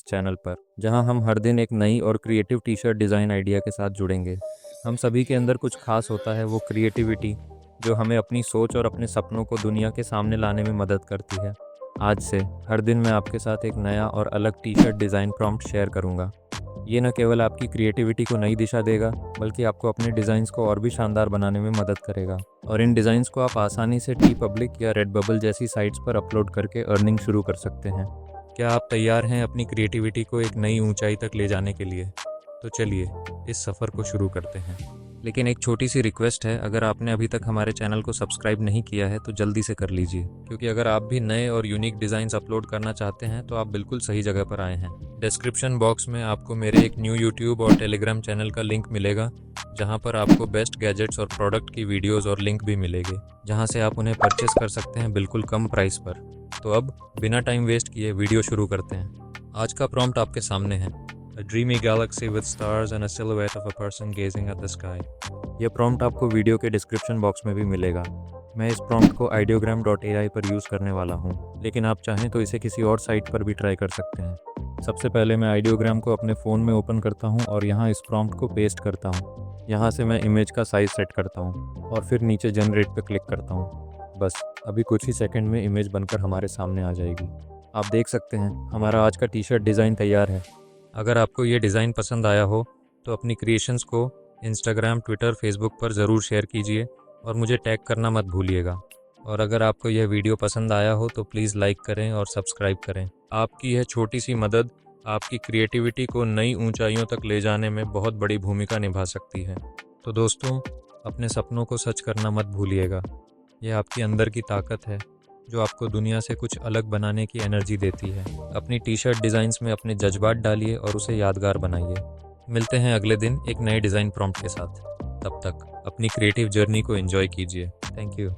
Channel पर, जहां हम हर दिन एक नई और creative T shirt design idea के साथ जुड़ेंगे। हम सभी के अंदर कुछ खास होता है, वो क्रिएटिविटी, जो हमें अपनी सोच और अपने सपनों को दुनिया के सामने लाने में मदद करती है। आज से हर दिन मैं आपके साथ एक नया और अलग T shirt design prompt share करूंगा। ये न केवल आपकी क्रिएटिविटी को नई दिशा देगा, बल्कि आपको अपने डिज़ाइंस को और भी शानदार बनाने में मदद करेगा। और इन डिज़ाइंस को आप आसानी से टी पब्लिक या रेडबबल जैसी साइट्स पर अपलोड करके अर्निंग शुरू कर सकते हैं। क्या आप तैयार हैं अपनी क्रिएटिविटी को एक नई ऊंचाई तक ले जाने के लिए? तो चलिए इस सफ़र को शुरू करते हैं। लेकिन एक छोटी सी रिक्वेस्ट है, अगर आपने अभी तक हमारे चैनल को सब्सक्राइब नहीं किया है तो जल्दी से कर लीजिए, क्योंकि अगर आप भी नए और यूनिक डिज़ाइंस अपलोड करना चाहते हैं तो आप बिल्कुल सही जगह पर आए हैं। डिस्क्रिप्शन बॉक्स में आपको मेरे एक न्यू यूट्यूब और टेलीग्राम चैनल का लिंक मिलेगा, जहां पर आपको बेस्ट गैजेट्स और प्रोडक्ट की वीडियोस और लिंक भी मिलेंगे, जहां से आप उन्हें परचेस कर सकते हैं बिल्कुल कम प्राइस पर। तो अब बिना टाइम वेस्ट किए वीडियो शुरू करते हैं। आज का प्रॉम्प्ट आपके सामने है, A dreamy galaxy with stars and a silhouette of a person gazing at the sky। यह प्रॉम्प्ट आपको वीडियो के डिस्क्रिप्शन बॉक्स में भी मिलेगा। मैं इस प्रॉम्प्ट को ideogram.ai पर यूज़ करने वाला हूँ, लेकिन आप चाहें तो इसे किसी और साइट पर भी ट्राई कर सकते हैं। सबसे पहले मैं ideogram को अपने फ़ोन में ओपन करता हूँ और यहाँ इस प्रॉम्प्ट को पेस्ट करता हूँ। यहाँ से मैं इमेज का साइज़ सेट करता हूँ और फिर नीचे जनरेट पर क्लिक करता हूँ। बस अभी कुछ ही सेकंड में इमेज बनकर हमारे सामने आ जाएगी। आप देख सकते हैं हमारा आज का टी शर्ट डिज़ाइन तैयार है। अगर आपको ये डिज़ाइन पसंद आया हो तो अपनी क्रिएशंस को इंस्टाग्राम, ट्विटर, फेसबुक पर ज़रूर शेयर कीजिए और मुझे टैग करना मत भूलिएगा। और अगर आपको यह वीडियो पसंद आया हो तो प्लीज़ लाइक करें और सब्सक्राइब करें। आपकी यह छोटी सी मदद आपकी क्रिएटिविटी को नई ऊंचाइयों तक ले जाने में बहुत बड़ी भूमिका निभा सकती है। तो दोस्तों, अपने सपनों को सच करना मत भूलिएगा। यह आपकी अंदर की ताकत है जो आपको दुनिया से कुछ अलग बनाने की एनर्जी देती है। अपनी टी शर्ट डिज़ाइंस में अपने जज्बात डालिए और उसे यादगार बनाइए। मिलते हैं अगले दिन एक नए डिज़ाइन प्रॉम्प्ट के साथ। तब तक अपनी क्रिएटिव जर्नी को एंजॉय कीजिए। Thank you.